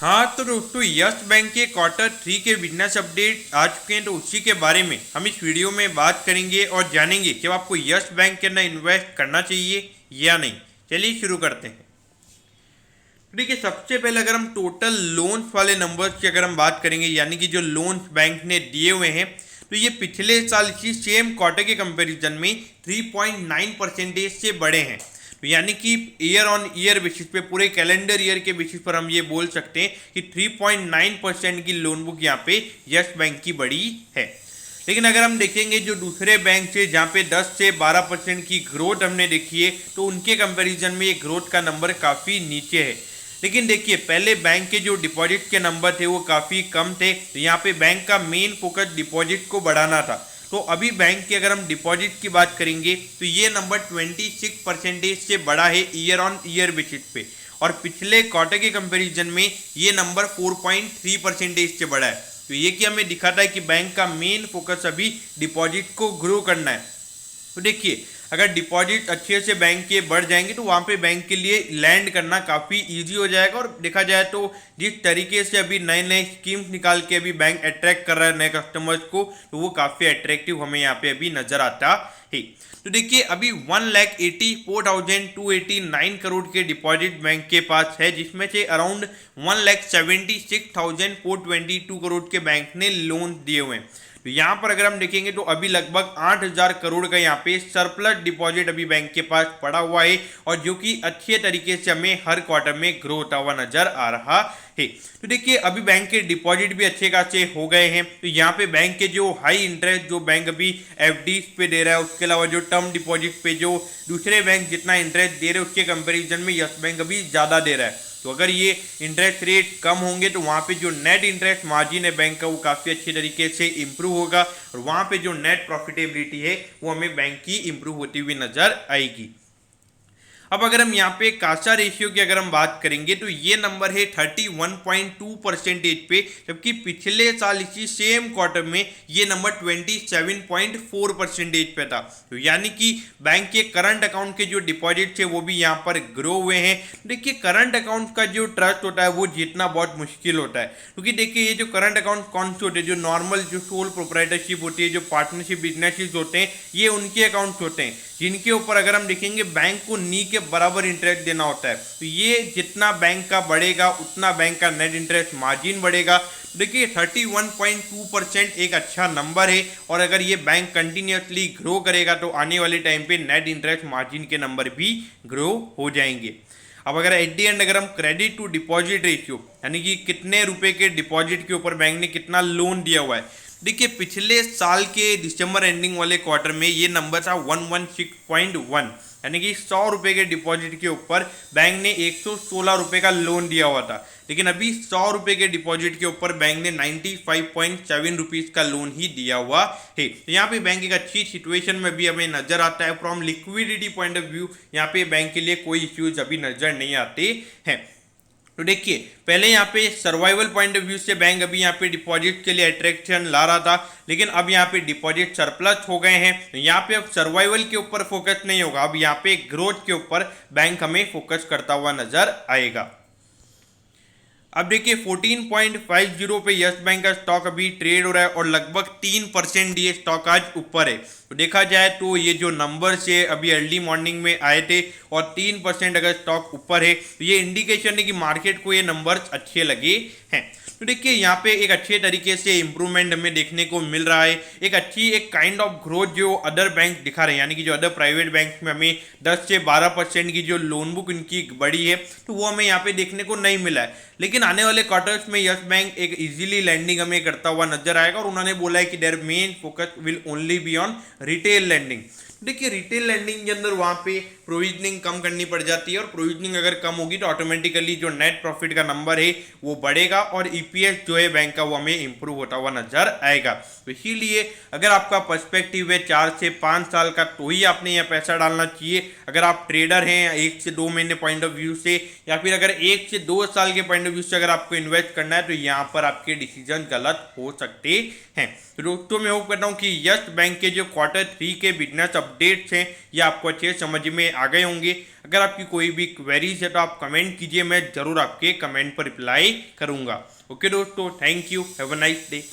हाँ तो दोस्तों यस बैंक के क्वार्टर 3 के बिजनेस अपडेट आ चुके हैं, तो उसी के बारे में हम इस वीडियो में बात करेंगे और जानेंगे कि अब आपको यस बैंक के अंदर इन्वेस्ट करना चाहिए या नहीं। चलिए शुरू करते हैं। ठीक है, सबसे पहले अगर हम टोटल लोन्स वाले नंबर्स की अगर हम बात करेंगे, यानी कि जो लोन्स बैंक ने दिए हुए हैं, तो ये पिछले साल की सेम क्वार्टर के कंपैरिजन में 3.9% से बढ़े हैं। तो यानी कि ईयर ऑन ईयर बेसिस पे, पूरे कैलेंडर ईयर के बेसिस पर हम ये बोल सकते हैं कि 3.9% की लोन बुक यहाँ पे यस बैंक की बढ़ी है। लेकिन अगर हम देखेंगे जो दूसरे बैंक से जहाँ पे 10 से 12% की ग्रोथ हमने देखी है, तो उनके कंपैरिजन में ये ग्रोथ का नंबर काफ़ी नीचे है। लेकिन देखिए, पहले बैंक के जो डिपॉजिट के नंबर थे वो काफ़ी कम थे, तो यहाँ पे बैंक का मेन फोकस डिपॉजिट को बढ़ाना था। तो अभी बैंक की अगर हम डिपॉजिट की बात करेंगे तो ये नंबर 26% से बढ़ा है ईयर ऑन ईयर बेसिस पे, और पिछले क्वार्टर के कंपैरिजन में ये नंबर 4.3% से बढ़ा है। तो ये कि हमें दिखाता है कि बैंक का मेन फोकस अभी डिपॉजिट को ग्रो करना है। तो देखिए, अगर डिपॉजिट अच्छे से बैंक के बढ़ जाएंगे तो वहाँ पे बैंक के लिए लैंड करना काफ़ी इजी हो जाएगा। और देखा जाए तो जिस तरीके से अभी नए नए स्कीम्स निकाल के अभी बैंक अट्रैक्ट कर रहा है नए कस्टमर्स को, तो वो काफ़ी अट्रैक्टिव हमें यहाँ पे अभी नजर आता है। तो देखिए, अभी 1,84,289 करोड़ के डिपॉजिट बैंक के पास है, जिसमें से अराउंड 1,76,422 करोड़ के बैंक ने लोन दिए हुए हैं। तो यहाँ पर अगर हम देखेंगे तो अभी लगभग 8,000 करोड़ का यहाँ पे सरप्लस डिपॉजिट अभी बैंक के पास पड़ा हुआ है, और जो कि अच्छे तरीके से हमें हर क्वार्टर में ग्रो होता हुआ नजर आ रहा है। तो देखिए, अभी बैंक के डिपॉजिट भी अच्छे खासे हो गए हैं। तो यहाँ पे बैंक के जो हाई इंटरेस्ट जो बैंक अभी एफडी पे दे रहा है, उसके अलावा जो टर्म डिपॉजिट पे जो दूसरे बैंक जितना इंटरेस्ट दे रहे हैं उसके कंपेरिजन में यस बैंक अभी ज़्यादा दे रहा है। तो अगर ये इंटरेस्ट रेट कम होंगे तो वहाँ पे जो नेट इंटरेस्ट मार्जिन है बैंक का वो काफ़ी अच्छे तरीके से इंप्रूव होगा, और वहाँ पे जो नेट प्रॉफिटेबिलिटी है वो हमें बैंक की इंप्रूव होती हुई नजर आएगी। अब अगर हम यहाँ पे कासा रेशियो की अगर हम बात करेंगे तो ये नंबर है 31.2% पे, जबकि पिछले साल इसी सेम क्वार्टर में ये नंबर 27.4% पे था। तो यानी कि बैंक के करंट अकाउंट के जो डिपॉजिट थे वो भी यहाँ पर ग्रो हुए हैं। देखिए, करंट अकाउंट का जो ट्रस्ट होता है वो जीतना बहुत मुश्किल होता है, क्योंकि देखिए ये जो करंट अकाउंट कौन से होते हैं, जो नॉर्मल जो सोल प्रोप्राइटरशिप होती है, जो पार्टनरशिप बिजनेसेस होते हैं, ये उनके अकाउंट्स होते हैं जिनके ऊपर अगर हम देखेंगे बैंक को नी के बराबर इंटरेस्ट देना होता है। तो ये जितना बैंक का बढ़ेगा उतना बैंक का नेट इंटरेस्ट मार्जिन बढ़ेगा। देखिए, 31.2% एक अच्छा नंबर है, और अगर ये बैंक कंटिन्यूसली ग्रो करेगा तो आने वाले टाइम पे नेट इंटरेस्ट मार्जिन के नंबर भी ग्रो हो जाएंगे। अब अगर एट दी एंड अगर हम क्रेडिट टू डिपॉजिट रेशियो, यानी कि कितने रुपए के डिपॉजिट के ऊपर बैंक ने कितना लोन दिया हुआ है, देखिए पिछले साल के दिसंबर एंडिंग वाले क्वार्टर में ये नंबर था 116.1, यानी कि 100 रुपये के डिपॉजिट के ऊपर बैंक ने 116 रुपये का लोन दिया हुआ था। लेकिन अभी 100 रुपये के डिपॉजिट के ऊपर बैंक ने 95.7 रुपीज़ का लोन ही दिया हुआ है। तो यहाँ पे बैंक एक अच्छी सिचुएशन में भी हमें नजर आता है। From liquidity point of view यहाँ पे बैंक के लिए कोई इश्यूज अभी नजर नहीं आते हैं। तो देखिए, पहले यहाँ पे सर्वाइवल पॉइंट ऑफ व्यू से बैंक अभी यहाँ पे डिपॉजिट के लिए अट्रैक्शन ला रहा था, लेकिन अब यहाँ पे डिपॉजिट सरप्लस हो गए हैं। तो यहाँ पे अब सर्वाइवल के ऊपर फोकस नहीं होगा, अब यहाँ पे ग्रोथ के ऊपर बैंक हमें फोकस करता हुआ नजर आएगा। अब देखिए, 14.50 पे यस बैंक का स्टॉक अभी ट्रेड हो रहा है, और लगभग 3% ये स्टॉक आज ऊपर है। तो देखा जाए तो ये जो नंबर से अभी अर्ली मॉर्निंग में आए थे, और 3% अगर स्टॉक ऊपर है तो ये इंडिकेशन है कि मार्केट को ये नंबर्स अच्छे लगे हैं। तो देखिए, यहाँ पे एक अच्छे तरीके से इंप्रूवमेंट हमें देखने को मिल रहा है, एक अच्छी एक काइंड ऑफ ग्रोथ जो अदर बैंक दिखा रहे हैं, यानी कि जो अदर प्राइवेट बैंक में हमें 10 से 12% की जो लोन बुक इनकी बड़ी है, तो वो हमें यहाँ पे देखने को नहीं मिला है। लेकिन आने वाले क्वार्टर्स में यस बैंक एक इजीली लैंडिंग हमें करता हुआ नजर आएगा, और उन्होंने बोला है कि their main focus will only be on retail lending. देखिए, रिटेल लैंडिंग के अंदर वहाँ पे प्रोविजनिंग कम करनी पड़ जाती है, और प्रोविजनिंग अगर कम होगी तो ऑटोमेटिकली जो नेट प्रॉफिट का नंबर है वो बढ़ेगा, और ईपीएस जो है बैंक का वो हमें इंप्रूव होता हुआ नजर आएगा। तो इसीलिए अगर आपका पर्सपेक्टिव है 4 से 5 साल का, तो ही आपने यहाँ पैसा डालना चाहिए। अगर आप ट्रेडर हैं 1 से 2 महीने पॉइंट ऑफ व्यू से, या फिर अगर 1 से 2 साल के पॉइंट ऑफ व्यू से अगर आपको इन्वेस्ट करना है, तो यहाँ पर आपके डिसीजन गलत हो सकते हैं। तो दोस्तों, मैं होप करता हूँ कि यस बैंक के जो क्वार्टर 3 के बिजनेस अपडेट्स हैं ये आपको अच्छे समझ में आ गए होंगे। अगर आपकी कोई भी क्वेरीज है तो आप कमेंट कीजिए, मैं जरूर आपके कमेंट पर रिप्लाई करूंगा। ओके दोस्तों, thank you, have a nice day.